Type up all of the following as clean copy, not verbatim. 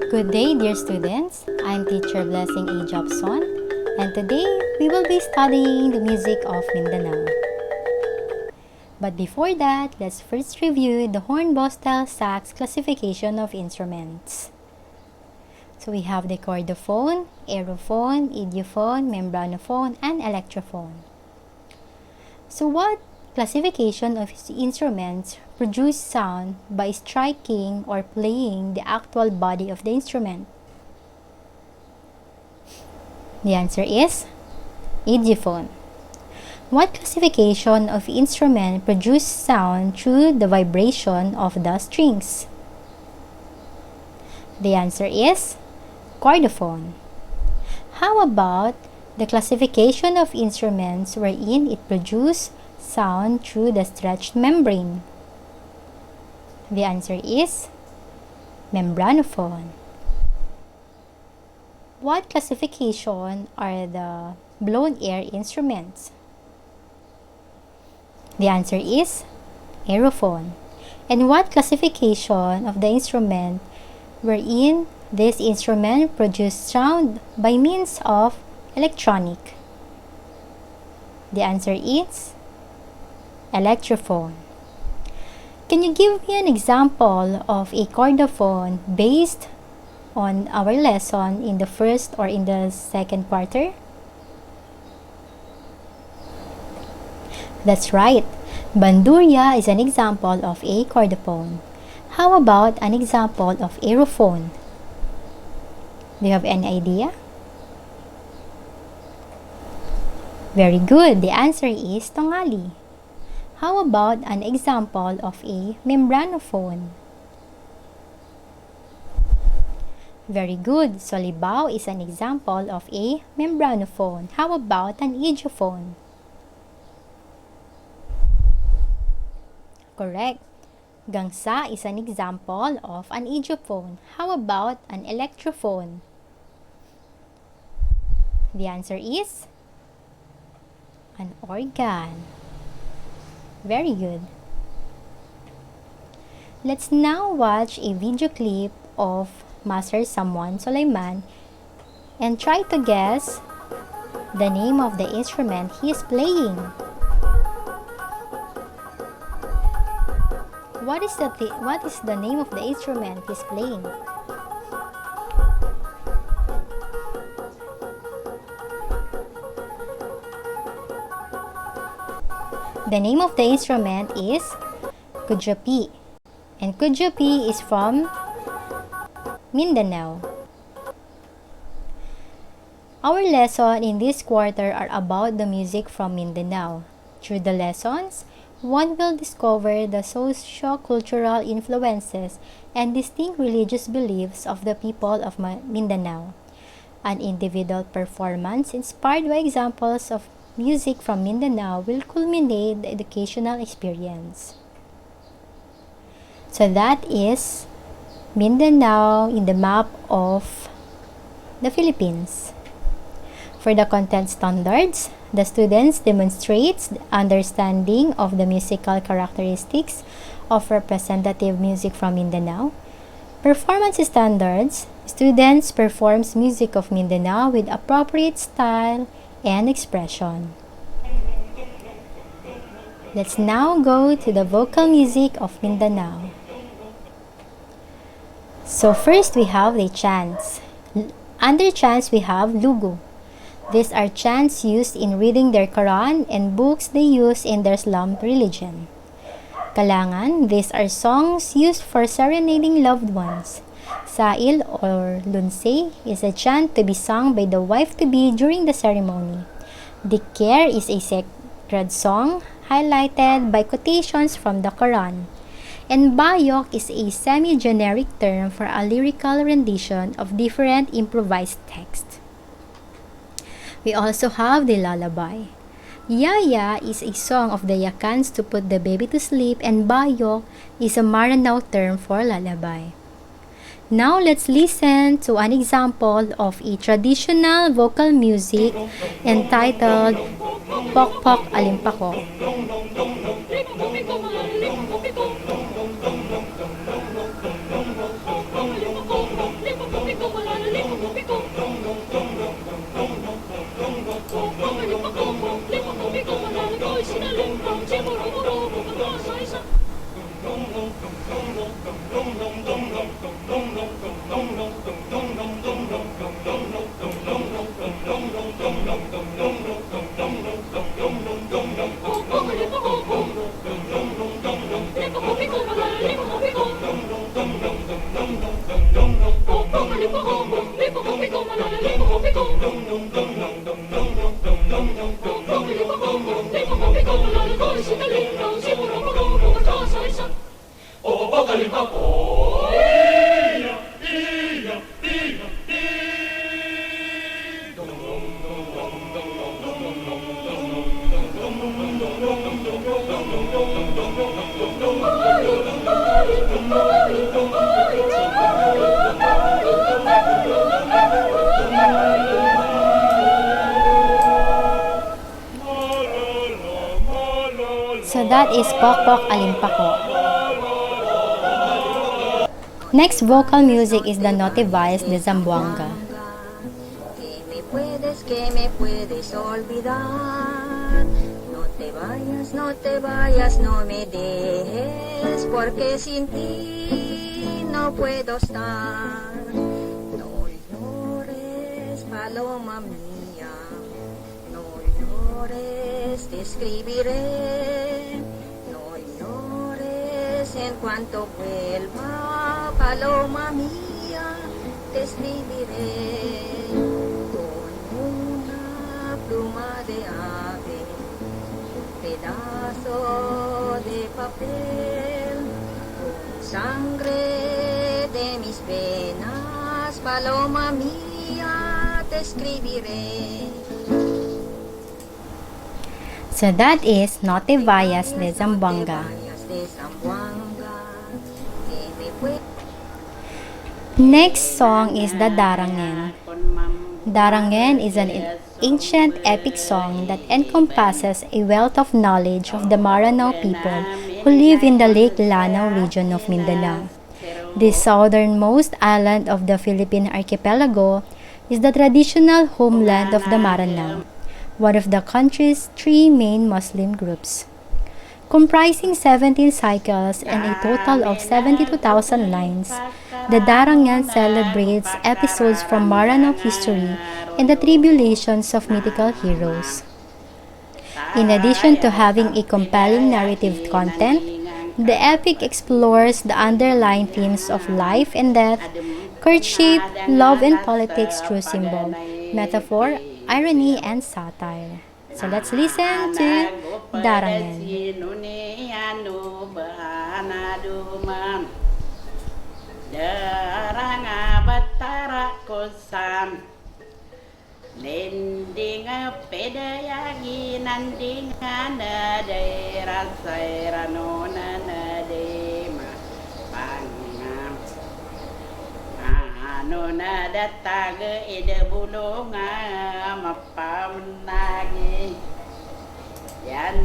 Good day, dear students. I'm teacher Blessing A. Japson, and today we will be studying the music of Mindanao. But before that, let's first review the hornbosstel sax classification of instruments. So we have the chordophone, aerophone, idiophone, membranophone, and electrophone. So what classification of instruments produce sound by striking or playing the actual body of the instrument? The answer is idiophone. What classification of instrument produce sound through the vibration of the strings? The answer is chordophone. How about the classification of instruments wherein it produces sound through the stretched membrane? The answer is membranophone. What classification are the blown air instruments? The answer is aerophone. And what classification of the instrument wherein this instrument produces sound by means of electronic? The answer is electrophone. Can you give me an example of a chordophone based on our lesson in the first or in the second quarter? That's right. Bandurria is an example of a chordophone. How about an example of aerophone? Do you have any idea? Very good. The answer is tongali. How about an example of a membranophone? Very good. Solibao is an example of a membranophone. How about an idiophone? Correct. Gangsa is an example of an idiophone. How about an electrophone? The answer is an organ. Very good. Let's now watch a video clip of Master Samuan Sulaiman and try to guess the name of the instrument he is playing. What is the name of the instrument he's playing? The name of the instrument is kudyapi, and kudyapi is from Mindanao. Our lesson in this quarter are about the music from Mindanao. Through the lessons, one will discover the socio-cultural influences and distinct religious beliefs of the people of Mindanao. An individual performance inspired by examples of music from Mindanao will culminate the educational experience. So that is Mindanao in the map of the Philippines. For the content standards, the students demonstrates the understanding of the musical characteristics of representative music from Mindanao. Performance standards, students performs music of Mindanao with appropriate style and expression. Let's now go to the vocal music of Mindanao. So first we have the chants. Under chants we have lugu. These are chants used in reading their Quran and books they use in their Islam religion. Kalangan, these are songs used for serenading loved ones. Sail or lunsay is a chant to be sung by the wife-to-be during the ceremony. Dikir is a sacred song highlighted by quotations from the Quran. And bayok is a semi-generic term for a lyrical rendition of different improvised texts. We also have the lullaby. Yaya is a song of the Yakans to put the baby to sleep, and bayok is a Maranao term for lullaby. Now let's listen to an example of a traditional vocal music entitled Pok Pok Alimpako. So that is Pokpok Alimpako. Next vocal music is the Notivalles de Zamboanga. Que me puedes olvidar. No te vayas, no me dejes, porque sin ti no puedo estar. No llores, paloma mía, no llores, te escribiré. No llores, en cuanto vuelva, paloma mía, te escribiré. Pluma de ave, pedazo de papel, con sangre de mis penas, paloma mía, te escribiré. So that is Notivalles de Zamboanga. Next song is the Darangen. Darangen is an ancient epic song that encompasses a wealth of knowledge of the Maranao people who live in the Lake Lanao region of Mindanao. This southernmost island of the Philippine archipelago is the traditional homeland of the Maranao, one of the country's three main Muslim groups. Comprising 17 cycles and a total of 72,000 lines, the Darangan celebrates episodes from Maranao history and the tribulations of mythical heroes. In addition to having a compelling narrative content, the epic explores the underlying themes of life and death, courtship, love and politics through symbol, metaphor, irony, and satire. So let's listen to Darangan. Daranga batara kosam lendinga pedayagi nandinga nade rasaira nona nade ma pangam ano nada taga ide bulunga mapamunagi yan.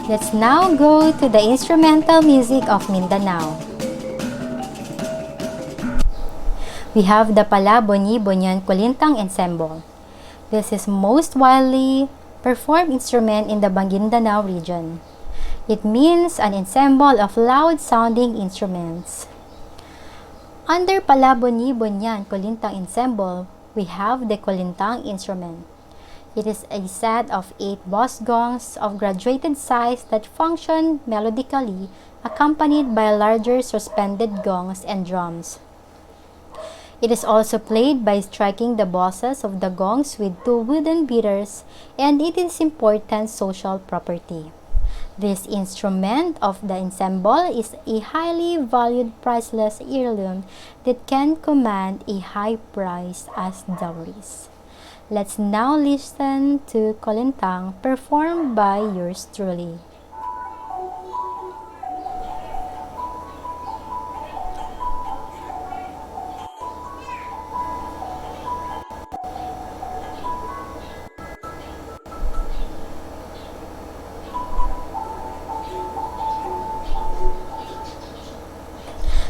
Let's now go to the instrumental music of Mindanao. We have the Pala-Boni-Bonyan Kulintang Ensemble. This is most widely performed instrument in the Maguindanao region. It means an ensemble of loud-sounding instruments. Under Pala-Boni-Bonyan Kulintang Ensemble, we have the Kulintang instrument. It is a set of 8 boss gongs of graduated size that function melodically, accompanied by larger suspended gongs and drums. It is also played by striking the bosses of the gongs with 2 wooden beaters, and it is important social property. This instrument of the ensemble is a highly valued priceless heirloom that can command a high price as dowries. Let's now listen to Kulintang performed by yours truly.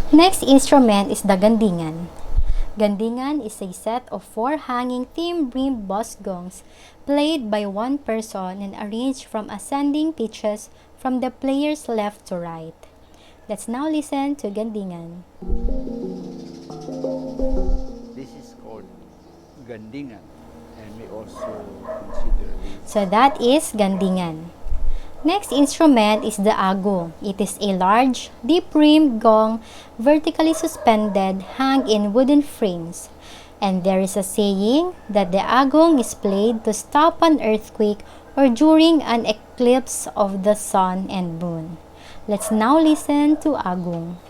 Next instrument is the Gandingan. Gandingan is a set of 4 hanging thin-brimmed bosgongs played by one person and arranged from ascending pitches from the player's left to right. Let's now listen to Gandingan. This is called Gandingan, and we also consider this. So that is Gandingan. Next instrument is the agong. It is a large, deep-rimmed gong vertically suspended, hung in wooden frames. And there is a saying that the agong is played to stop an earthquake or during an eclipse of the sun and moon. Let's now listen to agong.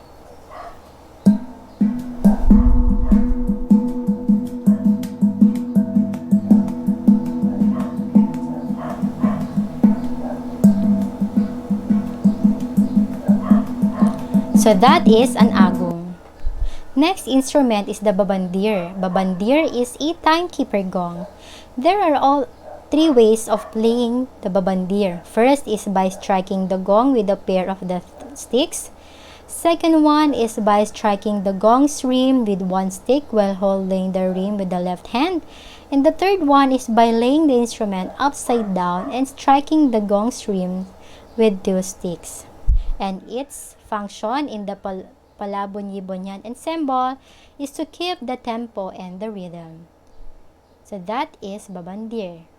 So that is an agong. Next instrument is the babandir. Babandir is a timekeeper gong. There are all 3 ways of playing the babandir. First is by striking the gong with a pair of the sticks. Second one is by striking the gong's rim with one stick while holding the rim with the left hand. And the third one is by laying the instrument upside down and striking the gong's rim with 2 sticks. And its function in the Palabon-Yibonyan ensemble is to keep the tempo and the rhythm. So that is babandir.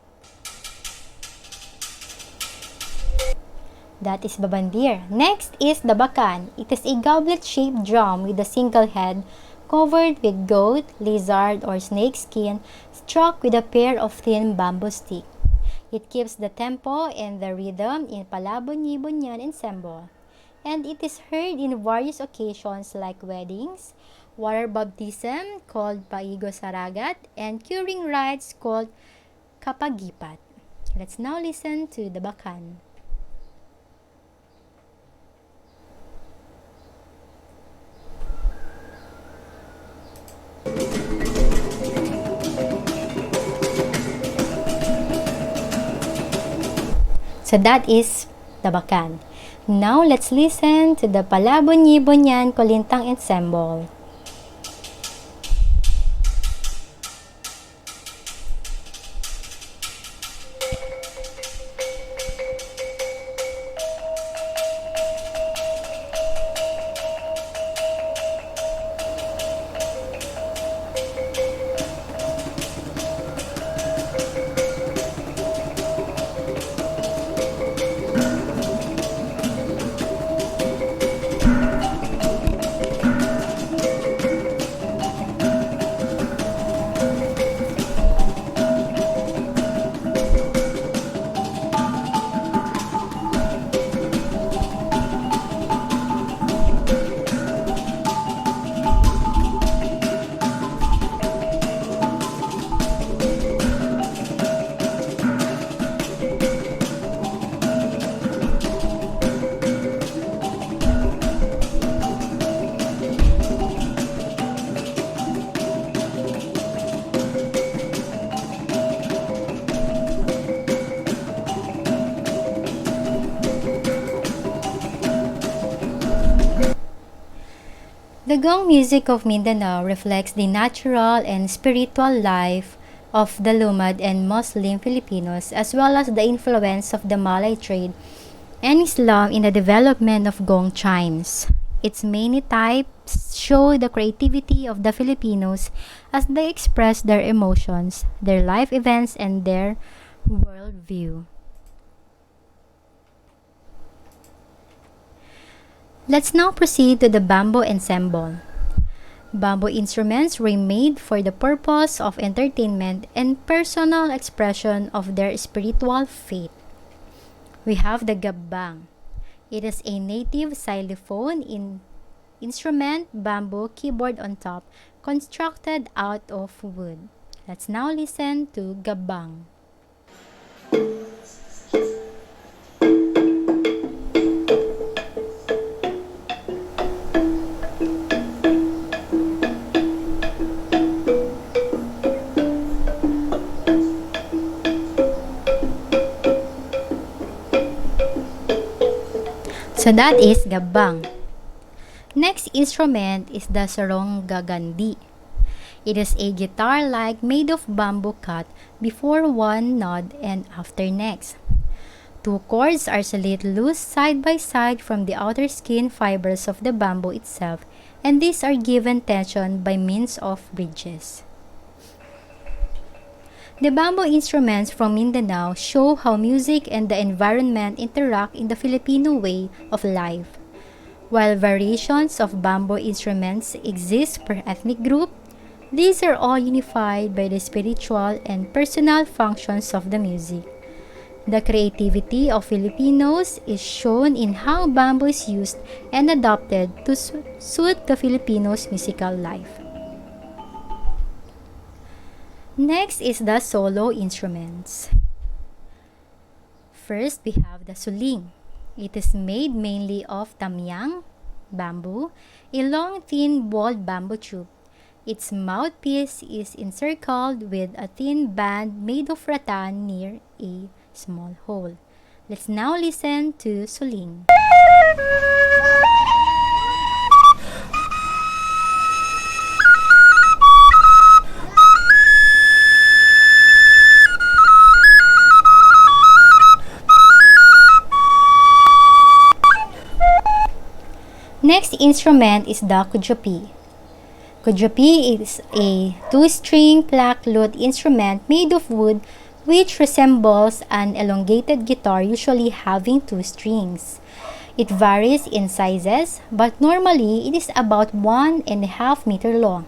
That is babandir. Next is the bakan. It is a goblet-shaped drum with a single head covered with goat, lizard, or snake skin struck with a pair of thin bamboo sticks. It keeps the tempo and the rhythm in Palabon-Yibonyan ensemble. And it is heard in various occasions like weddings, water baptism called Paigo Saragat, and curing rites called Kapagipat. Let's now listen to the bakan. So that is the bakan. Now, let's listen to the Palabon-Yibonyan Kolintang Ensemble. The gong music of Mindanao reflects the natural and spiritual life of the Lumad and Muslim Filipinos, as well as the influence of the Malay trade and Islam in the development of gong chimes. Its many types show the creativity of the Filipinos as they express their emotions, their life events, and their worldview. Let's now proceed to the bamboo ensemble. Bamboo instruments were made for the purpose of entertainment and personal expression of their spiritual faith. We have the gabbang. It is a native xylophone instrument, bamboo keyboard on top, constructed out of wood. Let's now listen to gabbang. So that is gabbang. Next instrument is the sarong gagandi. It is a guitar-like made of bamboo cut before one nod and after next. Two cords are slit loose side by side from the outer skin fibers of the bamboo itself, and these are given tension by means of bridges. The bamboo instruments from Mindanao show how music and the environment interact in the Filipino way of life. While variations of bamboo instruments exist per ethnic group, these are all unified by the spiritual and personal functions of the music. The creativity of Filipinos is shown in how bamboo is used and adopted to suit the Filipinos' musical life. Next is the solo instruments. First, we have the suling. It is made mainly of tamyang, bamboo, a long thin walled bamboo tube. Its mouthpiece is encircled with a thin band made of rattan near a small hole. Let's now listen to suling. Next instrument is the kudyopi. Kudyopi is a two-string black lute instrument made of wood which resembles an elongated guitar, usually having two strings. It varies in sizes, but normally it is about 1.5 meters long.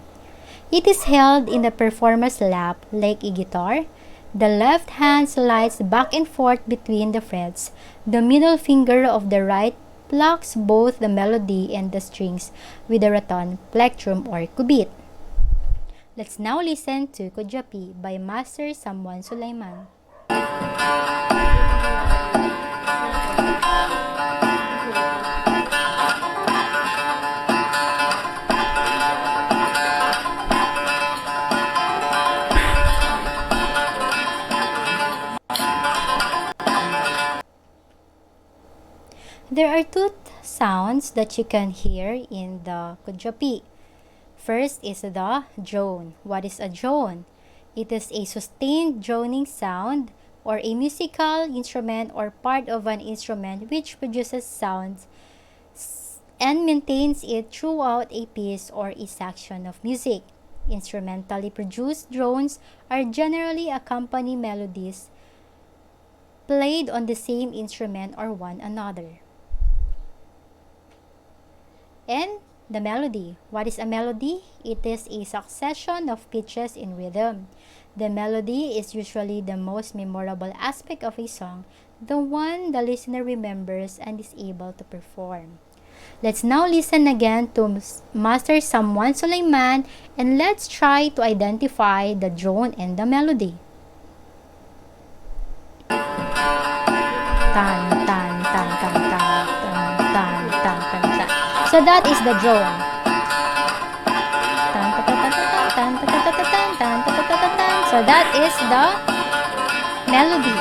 It is held in the performer's lap like a guitar. The left hand slides back and forth between the frets. The middle finger of the right plucks both the melody and the strings with a rattan plectrum or kubit. Let's now listen to Kudyapi by Master Samwan Sulaiman. There are two sounds that you can hear in the kudyapi. First is the drone. What is a drone? It is a sustained droning sound or a musical instrument or part of an instrument which produces sound and maintains it throughout a piece or a section of music. Instrumentally produced drones are generally accompany melodies played on the same instrument or one another. And the melody. What is a melody? It is a succession of pitches in rhythm. The melody is usually the most memorable aspect of a song, the one the listener remembers and is able to perform. Let's now listen again to Master Samwan Sulaiman and let's try to identify the drone and the melody. Tan tan tan tan tan tan tan tan tan tan. So that is the drone. Tan ta ta ta ta tan ta ta ta ta tan tan ta ta ta ta tan. So that is the melody.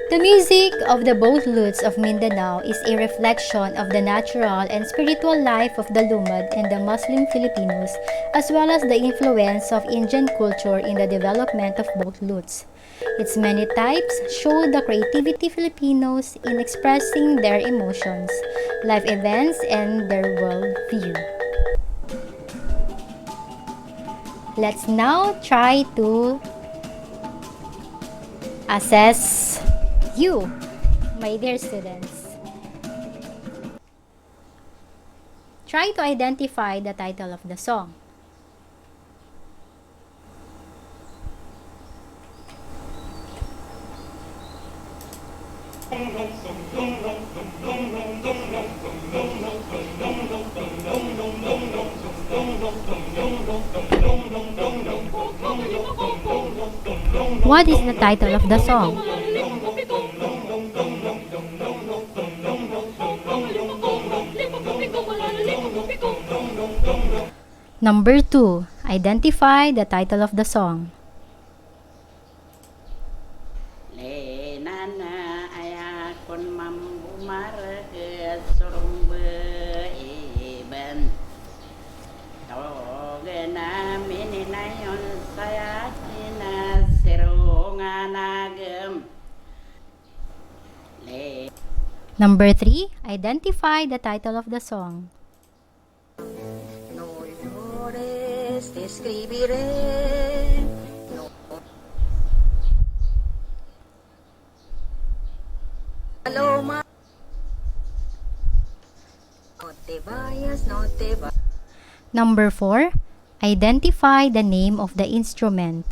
The music of the both lutes of Mindanao is a reflection of the natural and spiritual life of the Lumad and the Muslim Filipinos, as well as the influence of Indian culture in the development of both lutes. Its many types show the creativity Filipinos in expressing their emotions, life events, and their worldview. Let's now try to assess you, my dear students. Try to identify the title of the song. What is the title of the song? Number 2. Identify the title of the song. Le nana aya kon mambu marga surumbe iban togena mininayon saya tina serunganagem le. Number 3, identify the title of the song. No llores, te escribiré. No paloma. No te vayas, no te vayas. Number 4, identify the name of the instrument.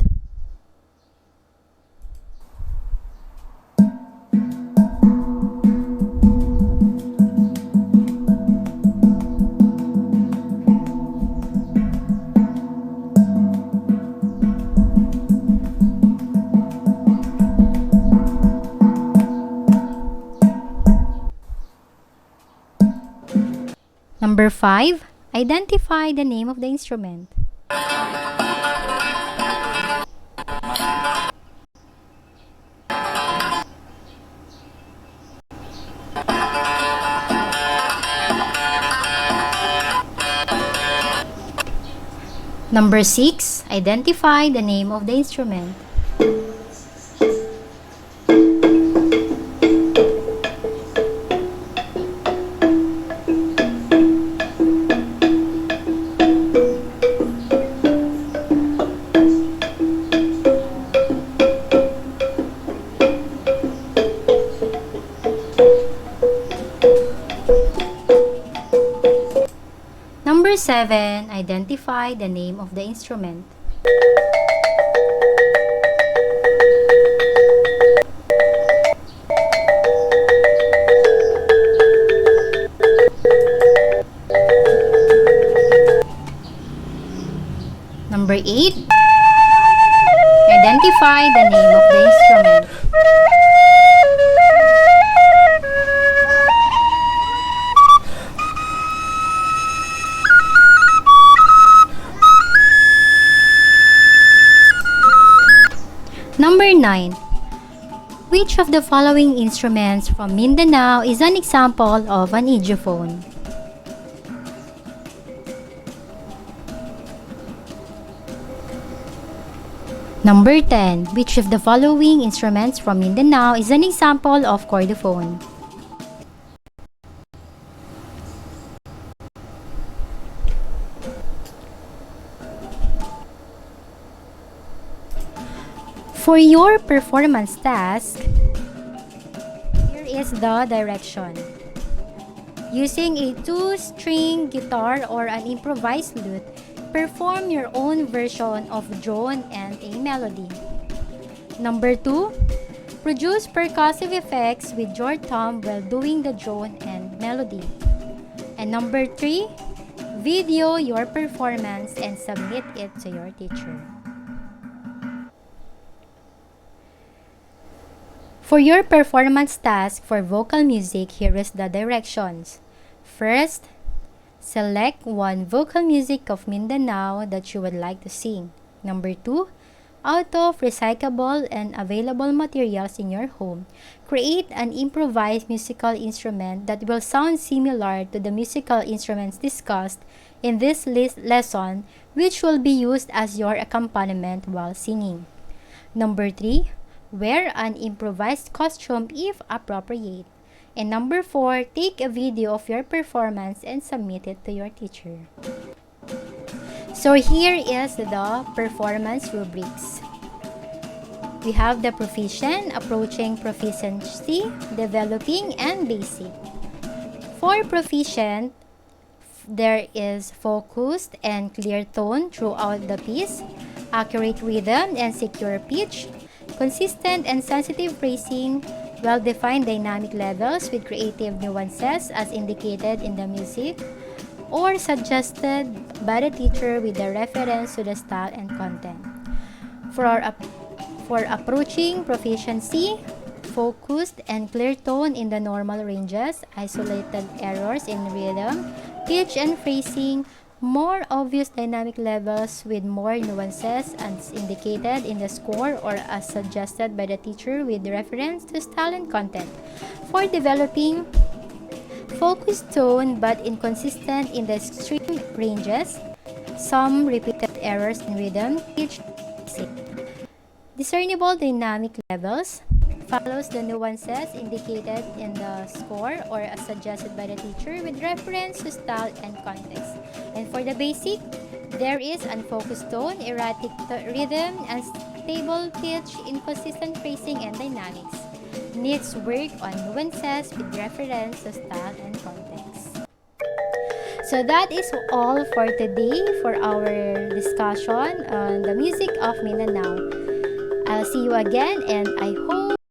Number 5, identify the name of the instrument. Number 6, identify the name of the instrument. Number 7, identify the name of the instrument. Number 8, identify the name of the instrument. Number 9. Which of the following instruments from Mindanao is an example of an idiophone? Number 10. Which of the following instruments from Mindanao is an example of chordophone? For your performance task, here is the direction. Using a 2-string guitar or an improvised lute, perform your own version of drone and a melody. Number 2, produce percussive effects with your thumb while doing the drone and melody. And number 3, video your performance and submit it to your teacher. For your performance task for vocal music, here is the directions. First, select one vocal music of Mindanao that you would like to sing. Number 2, out of recyclable and available materials in your home, create an improvised musical instrument that will sound similar to the musical instruments discussed in this lesson, which will be used as your accompaniment while singing. Number 3, wear an improvised costume if appropriate. And number 4, take a video of your performance and submit it to your teacher. So here is the performance rubrics. We have the proficient, approaching proficiency, developing, and basic. For proficient, there is focused and clear tone throughout the piece, accurate rhythm and secure pitch, consistent and sensitive phrasing, well-defined dynamic levels with creative nuances as indicated in the music or suggested by the teacher with a reference to the style and content. For approaching proficiency, focused and clear tone in the normal ranges, isolated errors in rhythm, pitch and phrasing, More obvious dynamic levels with more nuances as indicated in the score or as suggested by the teacher with reference to style and content. For developing focused tone but inconsistent in the extreme ranges, some repeated errors in rhythm, pitch, discernible dynamic levels follows the nuances indicated in the score or as suggested by the teacher with reference to style and context. And for the basic, there is unfocused tone, erratic rhythm, unstable pitch, inconsistent phrasing, and dynamics. Needs work on nuances with reference to style and context. So that is all for today for our discussion on the music of Mindanao. I'll see you again and I hope